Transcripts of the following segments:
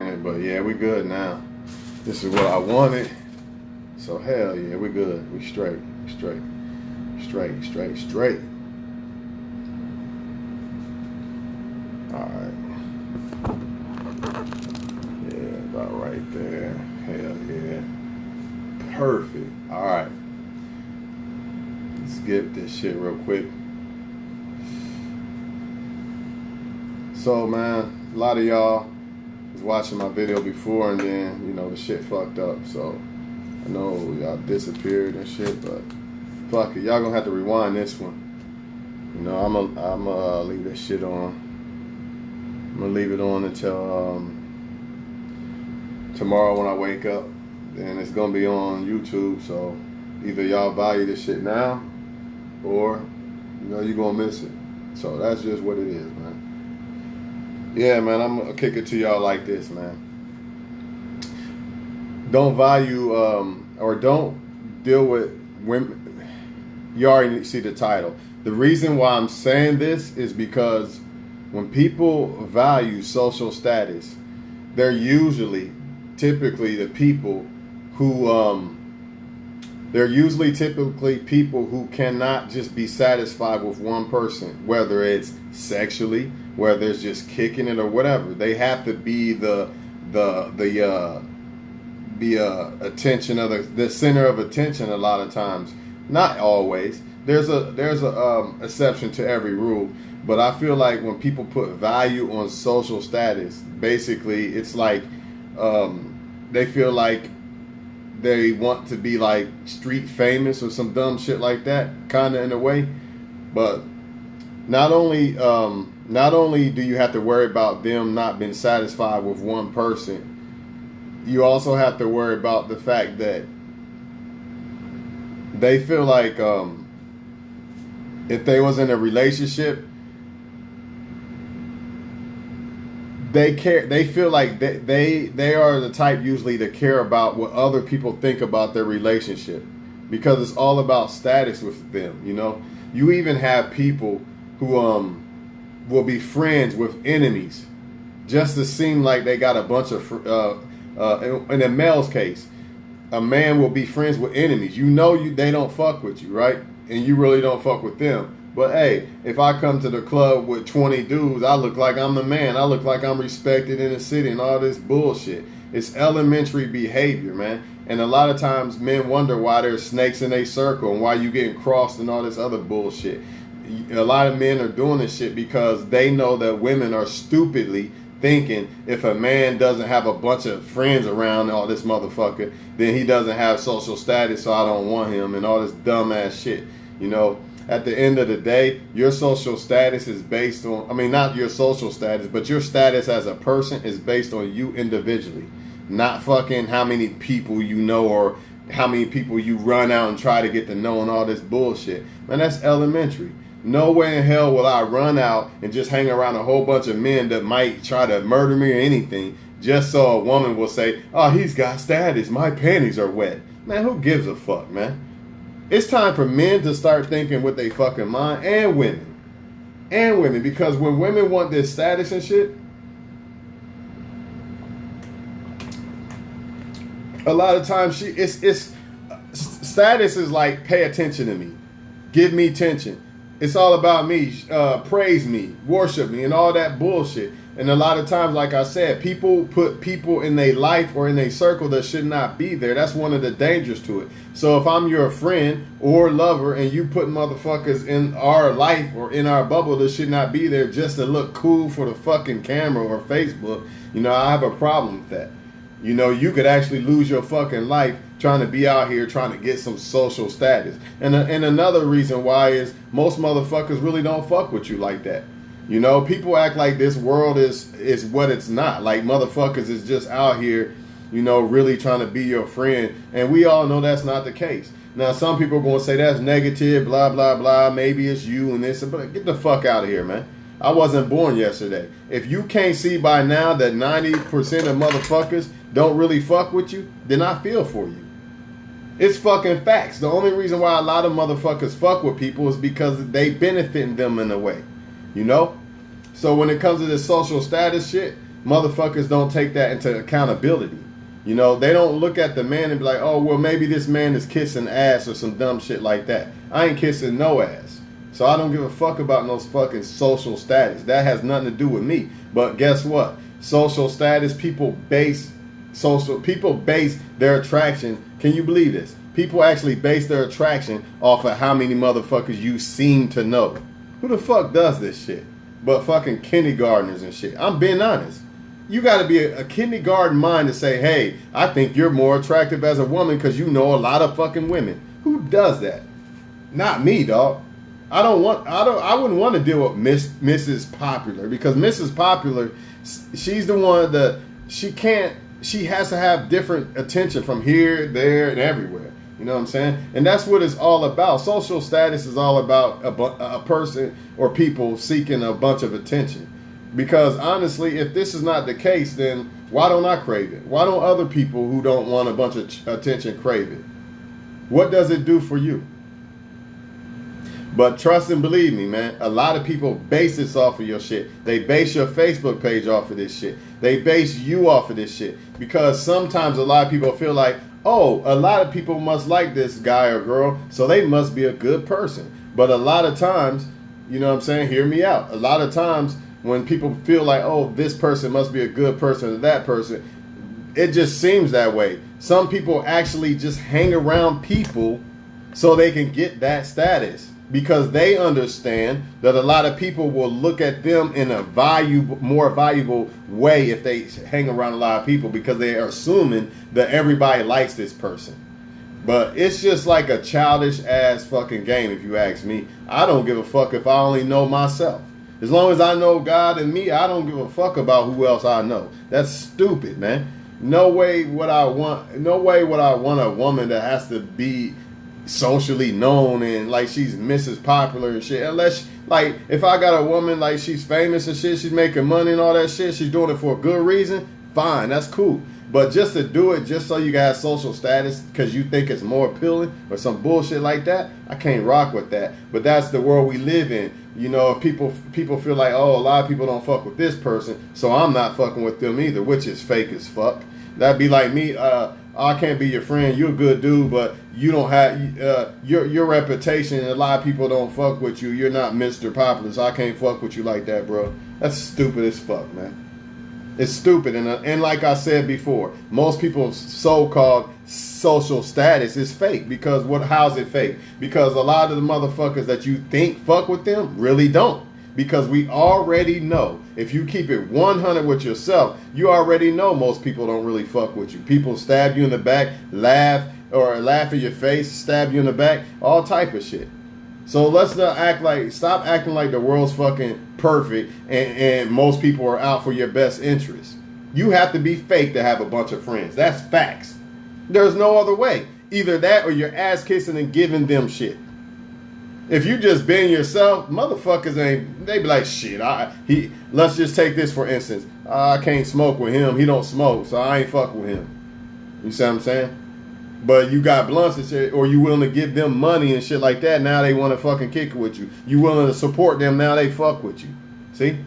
disappointed, but yeah, we good now. This is what I wanted. So hell yeah, we good. We straight. Alright. Yeah, about right there. Hell yeah. Perfect. Alright. Let's get this shit real quick. So man, a lot of y'all was watching my video before and then, you know, the shit fucked up. So I know y'all disappeared and shit, but fuck it. Y'all gonna have to rewind this one. You know, I'm gonna leave this shit on. I'm gonna leave it on until tomorrow when I wake up. Then it's gonna be on YouTube. So either y'all value this shit now, or you know you're gonna miss it. So that's just what it is, man. Yeah, man. I'm gonna kick it to y'all like this, man. Don't value or don't deal with women. You already see the title. The reason why I'm saying this is because when people value social status, they're typically the people who typically people who cannot just be satisfied with one person, whether it's sexually, whether it's just kicking it or whatever. They have to be the attention of the center of attention a lot of times. Not always. There's a exception to every rule, but I feel like when people put value on social status, basically it's like they feel like they want to be like street famous or some dumb shit like that, kind of in a way. But not only do you have to worry about them not being satisfied with one person, you also have to worry about the fact that they feel like if they was in a relationship, they feel like they are the type usually to care about what other people think about their relationship, because it's all about status with them. You know, you even have people who will be friends with enemies just to seem like they got a bunch of in a male's case, a man will be friends with enemies. You know, they don't fuck with you, right? And you really don't fuck with them. But hey, if I come to the club with 20 dudes, I look like I'm the man. I look like I'm respected in the city and all this bullshit. It's elementary behavior, man. And a lot of times men wonder why there's snakes in a circle and why you getting crossed and all this other bullshit. A lot of men are doing this shit because they know that women are stupidly thinking if a man doesn't have a bunch of friends around all this motherfucker, then he doesn't have social status, so I don't want him, and all this dumbass shit. You know, at the end of the day, your social status is based on, I mean, not your social status, but your status as a person is based on you individually, not fucking how many people you know or how many people you run out and try to get to know and all this bullshit. Man, that's elementary. No way in hell will I run out and just hang around a whole bunch of men that might try to murder me or anything just so a woman will say, oh, he's got status, my panties are wet. Man, who gives a fuck, man? It's time for men to start thinking with their fucking mind, and women. And women, because when women want this status and shit, a lot of times status is like, pay attention to me. Give me attention. It's all about me, praise me, worship me, and all that bullshit. And a lot of times, like I said, people put people in their life or in their circle that should not be there. That's one of the dangers to it. So if I'm your friend or lover and you put motherfuckers in our life or in our bubble that should not be there just to look cool for the fucking camera or Facebook, you know, I have a problem with that. You know, you could actually lose your fucking life trying to be out here trying to get some social status. And another reason why is most motherfuckers really don't fuck with you like that. You know, people act like this world is what it's not. Like motherfuckers is just out here, you know, really trying to be your friend. And we all know that's not the case. Now, some people are going to say that's negative, blah, blah, blah. Maybe it's you and this. But get the fuck out of here, man. I wasn't born yesterday. If you can't see by now that 90% of motherfuckers don't really fuck with you, then I feel for you. It's fucking facts. The only reason why a lot of motherfuckers fuck with people is because they benefiting them in a way. You know? So when it comes to this social status shit, motherfuckers don't take that into accountability. You know, they don't look at the man and be like, oh, well, maybe this man is kissing ass or some dumb shit like that. I ain't kissing no ass. So I don't give a fuck about no fucking social status. That has nothing to do with me. But guess what? Social status, people base their attraction. Can you believe this? People actually base their attraction off of how many motherfuckers you seem to know. Who the fuck does this shit? But fucking kindergartners and shit. I'm being honest. You got to be a kindergarten mind to say, hey, I think you're more attractive as a woman because you know a lot of fucking women. Who does that? Not me, dog. I wouldn't want to deal with Mrs. Popular, because Mrs. Popular, she's the one that she has to have different attention from here, there, and everywhere. You know what I'm saying? And that's what it's all about. Social status is all about a person or people seeking a bunch of attention. Because honestly, if this is not the case, then why don't I crave it? Why don't other people who don't want a bunch of attention crave it? What does it do for you? But trust and believe me, man, a lot of people base this off of your shit. They base your Facebook page off of this shit. They base you off of this shit. Because sometimes a lot of people feel like, oh, a lot of people must like this guy or girl, so they must be a good person. But a lot of times, you know what I'm saying? Hear me out. A lot of times when people feel like, oh, this person must be a good person or that person, it just seems that way. Some people actually just hang around people so they can get that status, because they understand that a lot of people will look at them in a more valuable way if they hang around a lot of people, because they are assuming that everybody likes this person. But it's just like a childish ass fucking game, if you ask me. I don't give a fuck if I only know myself. As long as I know God and me, I don't give a fuck about who else I know. That's stupid, man. No way would I want a woman that has to be socially known and like she's Mrs. Popular and shit. Unless, like, if I got a woman like she's famous and shit, she's making money and all that shit, she's doing it for a good reason, fine, that's cool. But just to do it just so you got social status because you think it's more appealing or some bullshit like that, I can't rock with that. But that's the world we live in. You know, if people feel like, oh, a lot of people don't fuck with this person, so I'm not fucking with them either, which is fake as fuck. That'd be like me, I can't be your friend, you're a good dude, but you don't have your reputation, and a lot of people don't fuck with you. You're not Mr. Popular, so I can't fuck with you like that, bro. That's stupid as fuck, man. It's stupid, and like I said before, most people's so-called social status is fake. Because how's it fake? Because a lot of the motherfuckers that you think fuck with them really don't. Because we already know, if you keep it 100 with yourself, you already know most people don't really fuck with you. People stab you in the back, laugh in your face, stab you in the back, all type of shit. So let's not stop acting like the world's fucking perfect and most people are out for your best interest. You have to be fake to have a bunch of friends. That's facts. There's no other way. Either that or you're ass kissing and giving them shit. If you just being yourself, motherfuckers they be like, shit, let's just take this for instance. I can't smoke with him. He don't smoke, so I ain't fuck with him. You see what I'm saying? But you got blunts and shit, or you willing to give them money and shit like that, now they want to fucking kick it with you. You willing to support them, now they fuck with you. See?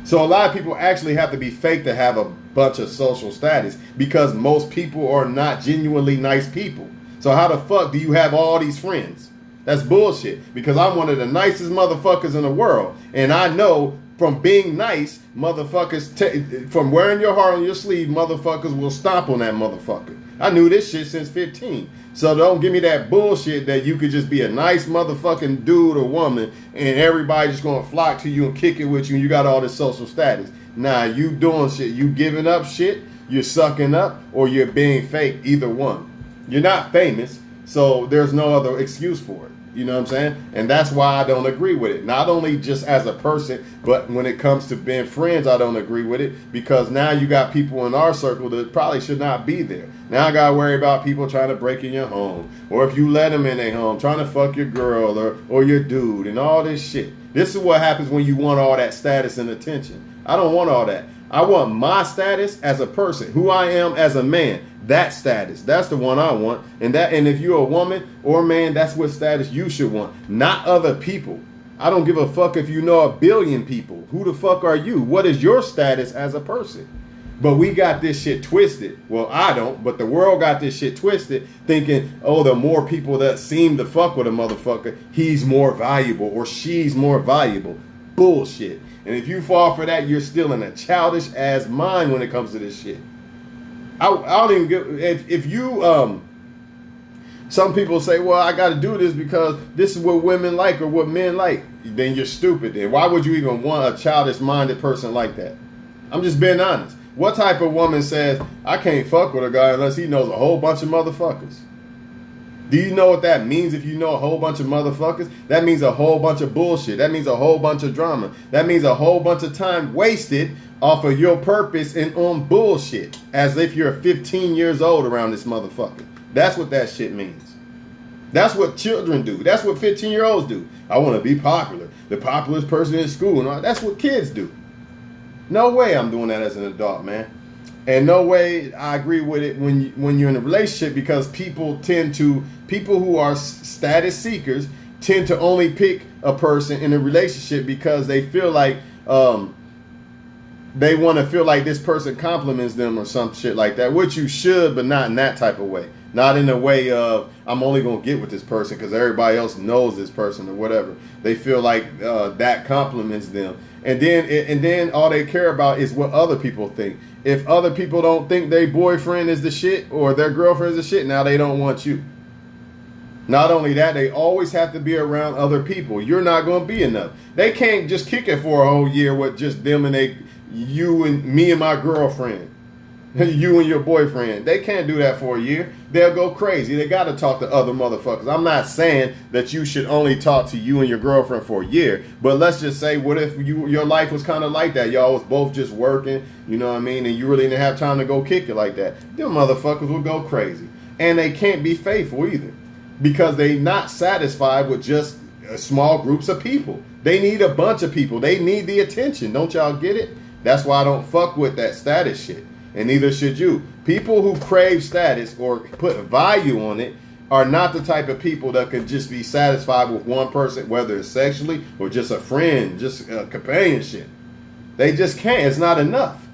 So a lot of people actually have to be fake to have a bunch of social status, because most people are not genuinely nice people. So how the fuck do you have all these friends? That's bullshit, because I'm one of the nicest motherfuckers in the world. And I know from being nice, motherfuckers, from wearing your heart on your sleeve, motherfuckers will stomp on that motherfucker. I knew this shit since 15. So don't give me that bullshit that you could just be a nice motherfucking dude or woman and everybody just gonna flock to you and kick it with you and you got all this social status. Nah, you doing shit. You giving up shit, you're sucking up, or you're being fake. Either one. You're not famous, so there's no other excuse for it. You know what I'm saying? And that's why I don't agree with it. Not only just as a person, but when it comes to being friends, I don't agree with it. Because now you got people in our circle that probably should not be there. Now I got to worry about people trying to break in your home. Or if you let them in their home, trying to fuck your girl or your dude and all this shit. This is what happens when you want all that status and attention. I don't want all that. I want my status as a person, who I am as a man. That status, that's the one I want. And if you're a woman or a man, that's what status you should want, not other people. I don't give a fuck if you know 1 billion people. Who the fuck are you? What is your status as a person? But we got this shit twisted. Well, I don't, but the world got this shit twisted, thinking, oh, the more people that seem to fuck with a motherfucker, he's more valuable or she's more valuable. Bullshit. And if you fall for that, you're still in a childish ass mind when it comes to this shit. I don't even get, if you, some people say, well, I got to do this because this is what women like or what men like. Then you're stupid. Then why would you even want a childish minded person like that? I'm just being honest. What type of woman says, I can't fuck with a guy unless he knows a whole bunch of motherfuckers? Do you know what that means if you know a whole bunch of motherfuckers? That means a whole bunch of bullshit. That means a whole bunch of drama. That means a whole bunch of time wasted off of your purpose and on bullshit. As if you're 15 years old around this motherfucker. That's what that shit means. That's what children do. That's what 15-year-olds do. I want to be popular. The popularest person in school. And all. That's what kids do. No way I'm doing that as an adult, man. And no way I agree with it when you're in a relationship, because people who are status seekers tend to only pick a person in a relationship because they feel like they want to feel like this person compliments them or some shit like that, which you should, but not in that type of way. Not in the way of, I'm only going to get with this person because everybody else knows this person or whatever. They feel like that compliments them. And then all they care about is what other people think. If other people don't think their boyfriend is the shit or their girlfriend is the shit, now they don't want you. Not only that, they always have to be around other people. You're not going to be enough. They can't just kick it for a whole year with just them and you and me and my girlfriend. You and your boyfriend. They can't do that for a year. They'll go crazy. They got to talk to other motherfuckers. I'm not saying that you should only talk to you and your girlfriend for a year, but let's just say, what if your life was kind of like that? Y'all was both just working, you know what I mean, and you really didn't have time to go kick it like that. Them motherfuckers will go crazy. And they can't be faithful either, because they not satisfied with just small groups of people. They need a bunch of people. They need the attention. Don't y'all get it? That's why I don't fuck with that status shit. And neither should you. People who crave status or put value on it are not the type of people that can just be satisfied with one person, whether it's sexually or just a friend, just companionship. They just can't. It's not enough.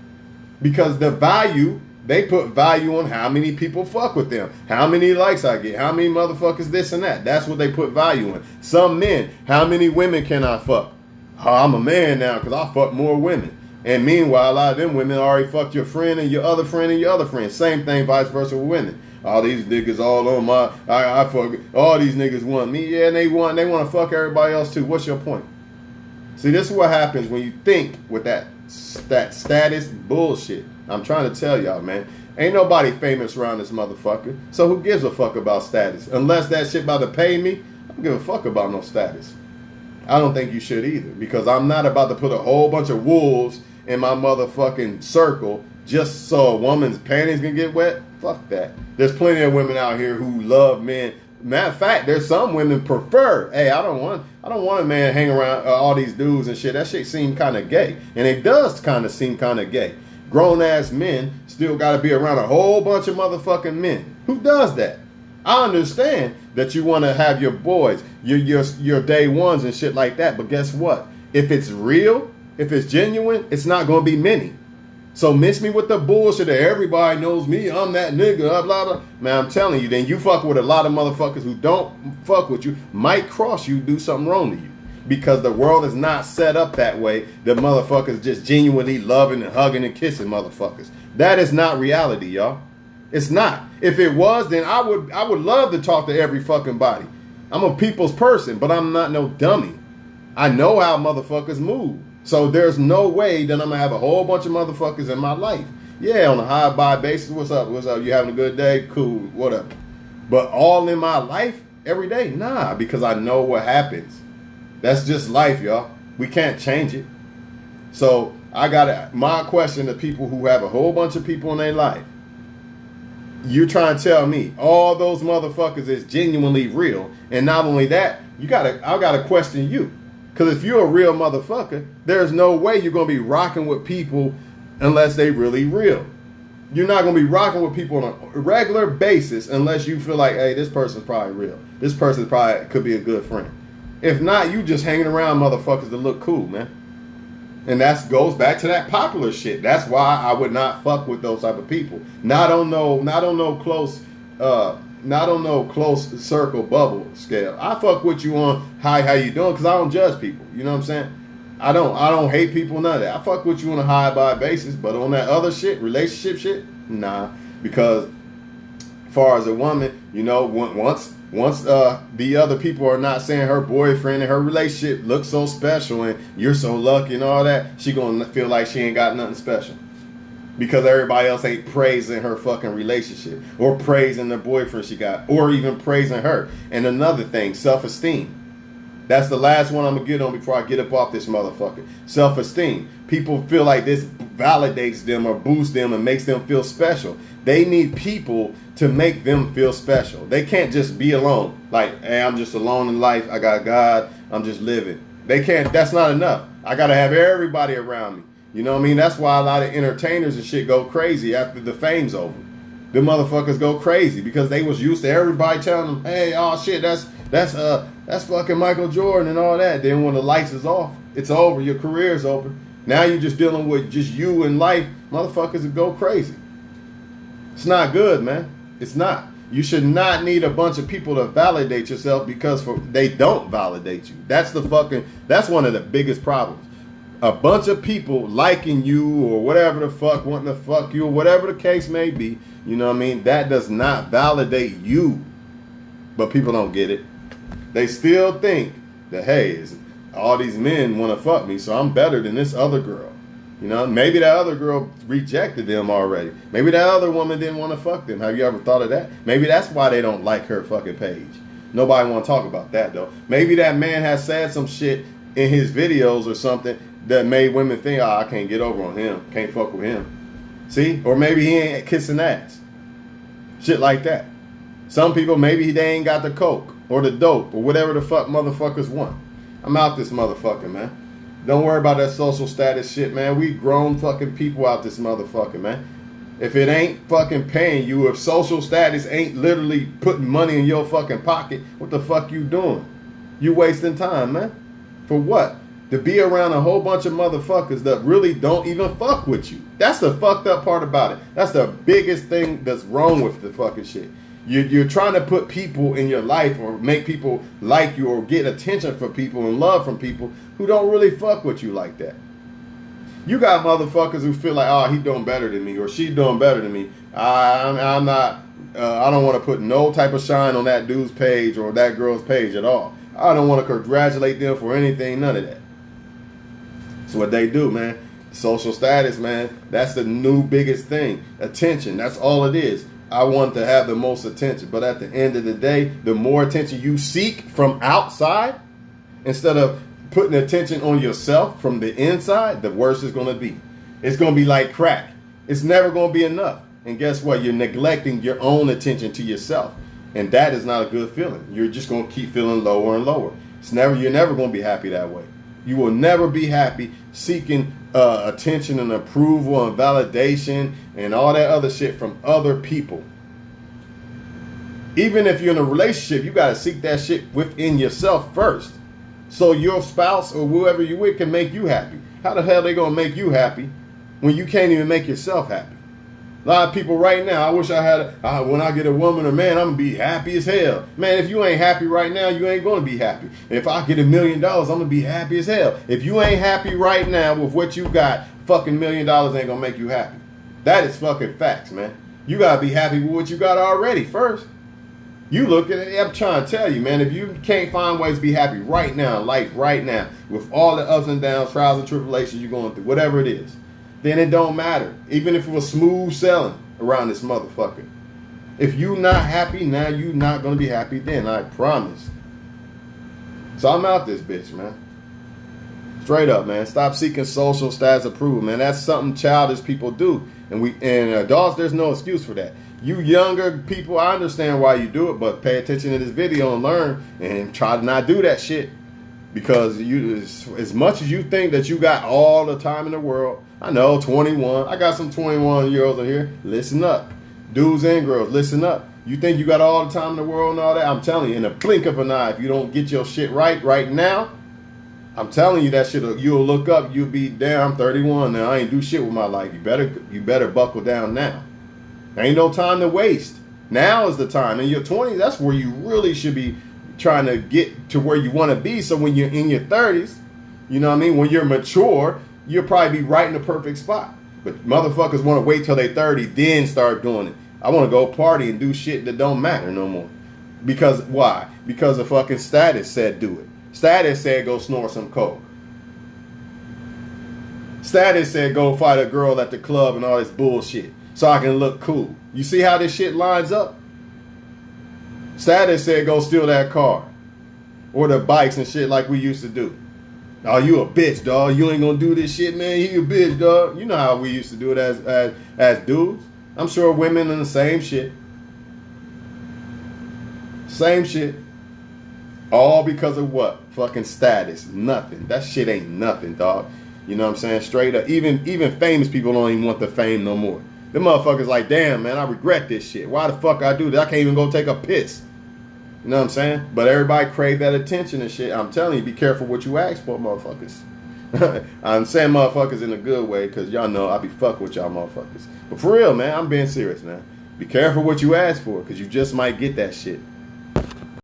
Because the value, they put value on how many people fuck with them, how many likes I get, how many motherfuckers this and that. That's what they put value in. Some men, how many women can I fuck? Oh, I'm a man now because I fuck more women. And meanwhile, a lot of them women already fucked your friend and your other friend and your other friend. Same thing, vice versa with women. All these niggas all on I fuck, all these niggas want me. Yeah, and they want to fuck everybody else too. What's your point? See, this is what happens when you think with that status bullshit. I'm trying to tell y'all, man. Ain't nobody famous around this motherfucker. So who gives a fuck about status? Unless that shit about to pay me, I don't give a fuck about no status. I don't think you should either, because I'm not about to put a whole bunch of wolves in my motherfucking circle just so a woman's panties can get wet. Fuck that. There's plenty of women out here who love men. Matter of fact, there's some women prefer, hey, I don't want a man hang around all these dudes and shit. That shit seems kind of gay. And it does kind of seem kind of gay. Grown ass men still got to be around a whole bunch of motherfucking men. Who does that? I understand that you want to have your boys, your day ones and shit like that. But guess what? If it's real, if it's genuine, it's not going to be many. So miss me with the bullshit that everybody knows me, I'm that nigga, blah, blah. Man, I'm telling you, then you fuck with a lot of motherfuckers who don't fuck with you, might cross you, do something wrong to you. Because the world is not set up that way. The motherfuckers just genuinely loving and hugging and kissing motherfuckers. That is not reality, y'all. It's not. If it was, then I would love to talk to every fucking body. I'm a people's person, but I'm not no dummy. I know how motherfuckers move. So there's no way that I'm going to have a whole bunch of motherfuckers in my life. Yeah, on a high-buy basis, what's up? What's up? You having a good day? Cool, whatever. But all in my life, every day? Nah, because I know what happens. That's just life, y'all. We can't change it. So my question to people who have a whole bunch of people in their life. You're trying to tell me all those motherfuckers is genuinely real. And not only that, I gotta question you. Because if you're a real motherfucker, there's no way you're going to be rocking with people unless they really real. You're not going to be rocking with people on a regular basis unless you feel like, hey, this person's probably real. This person probably could be a good friend. If not, you just hanging around motherfuckers that look cool, man. And that goes back to that popular shit. That's why I would not fuck with those type of people. Not on no close circle bubble scale. I fuck with you on how you doing, because I don't judge people. You know what I'm saying? I don't hate people, none of that. I fuck with you on a high by basis, but on that other shit, relationship shit, nah. Because as far as a woman, you know, once the other people are not saying her boyfriend and her relationship looks so special and you're so lucky and all that, she gonna feel like she ain't got nothing special. Because everybody else ain't praising her fucking relationship or praising the boyfriend she got or even praising her. And another thing, self-esteem. That's the last one I'm going to get on before I get up off this motherfucker. Self-esteem. People feel like this validates them or boosts them and makes them feel special. They need people to make them feel special. They can't just be alone. Like, hey, I'm just alone in life. I got God. I'm just living. They can't. That's not enough. I got to have everybody around me. You know what I mean? That's why a lot of entertainers and shit go crazy after the fame's over. The motherfuckers go crazy because they was used to everybody telling them, hey, oh shit, that's fucking Michael Jordan and all that. Then when the lights is off, it's over. Your career's over. Now you're just dealing with just you in life. Motherfuckers will go crazy. It's not good, man. It's not. You should not need a bunch of people to validate yourself because they don't validate you. That's one of the biggest problems. A bunch of people liking you or whatever the fuck, wanting to fuck you or whatever the case may be, you know what I mean? That does not validate you. But people don't get it. They still think that, hey, all these men want to fuck me, so I'm better than this other girl. You know, maybe that other girl rejected them already. Maybe that other woman didn't want to fuck them. Have you ever thought of that? Maybe that's why they don't like her fucking page. Nobody want to talk about that, though. Maybe that man has said some shit in his videos or something that made women think, oh, I can't get over on him. Can't fuck with him. See? Or maybe he ain't kissing ass. Shit like that. Some people, maybe they ain't got the coke or the dope or whatever the fuck motherfuckers want. I'm out this motherfucker, man. Don't worry about that social status shit, man. We grown fucking people out this motherfucker, man. If it ain't fucking paying you, if social status ain't literally putting money in your fucking pocket, what the fuck you doing? You wasting time, man. For what? To be around a whole bunch of motherfuckers that really don't even fuck with you. That's the fucked up part about it. That's the biggest thing that's wrong with the fucking shit. You're trying to put people in your life or make people like you or get attention from people and love from people who don't really fuck with you like that. You got motherfuckers who feel like, oh, he doing better than me or she doing better than me. I'm not, I don't want to put no type of shine on that dude's page or that girl's page at all. I don't want to congratulate them for anything, none of that. That's what they do, man. Social status, man. That's the new biggest thing. Attention. That's all it is. I want to have the most attention. But at the end of the day, the more attention you seek from outside, instead of putting attention on yourself from the inside, the worse it's going to be. It's going to be like crack. It's never going to be enough. And guess what? You're neglecting your own attention to yourself. And that is not a good feeling. You're just going to keep feeling lower and lower. You're never going to be happy that way. You will never be happy seeking attention and approval and validation and all that other shit from other people. Even if you're in a relationship, you got to seek that shit within yourself first. So your spouse or whoever you with can make you happy. How the hell they going to make you happy when you can't even make yourself happy? A lot of people right now, I wish I had, when I get a woman or man, I'm going to be happy as hell. Man, if you ain't happy right now, you ain't going to be happy. If I get $1 million, I'm going to be happy as hell. If you ain't happy right now with what you got, fucking $1 million ain't going to make you happy. That is fucking facts, man. You got to be happy with what you got already first. You look at it, I'm trying to tell you, man, if you can't find ways to be happy right now, like right now, with all the ups and downs, trials and tribulations you're going through, whatever it is, then it don't matter. Even if it was smooth sailing around this motherfucker. If you not happy now, you not going to be happy then, I promise. So I'm out this bitch, man. Straight up, man. Stop seeking social status approval, man. That's something childish people do. And adults, there's no excuse for that. You younger people, I understand why you do it, but pay attention to this video and learn and try to not do that shit. Because you, as much as you think that you got all the time in the world, I know, 21. I got some 21-year-olds in here. Listen up. Dudes and girls, listen up. You think you got all the time in the world and all that? I'm telling you, in a blink of an eye, if you don't get your shit right now, I'm telling you that shit. You'll look up. You'll be, damn, I'm 31 now. I ain't do shit with my life. You better buckle down now. There ain't no time to waste. Now is the time. In your 20s, that's where you really should be trying to get to where you want to be. So when you're in your 30s, you know what I mean? When you're mature, you'll probably be right in the perfect spot. But motherfuckers want to wait till they 30, then start doing it. I want to go party and do shit that don't matter no more. Because why? Because the fucking status said do it. Status said go snort some coke. Status said go fight a girl at the club and all this bullshit so I can look cool. You see how this shit lines up? Status said go steal that car or the bikes and shit like we used to do. Oh, you a bitch, dog. You ain't gonna do this shit, man. You a bitch, dog. You know how we used to do it as dudes. I'm sure women in the same shit. Same shit. All because of what? Fucking status. Nothing. That shit ain't nothing, dog. You know what I'm saying? Straight up. Even famous people don't even want the fame no more. Them motherfuckers like, damn, man, I regret this shit. Why the fuck I do that? I can't even go take a piss. You know what I'm saying? But everybody crave that attention and shit. I'm telling you, be careful what you ask for, motherfuckers. I'm saying motherfuckers in a good way because y'all know I be fucking with y'all motherfuckers. But for real, man, I'm being serious, man. Be careful what you ask for because you just might get that shit.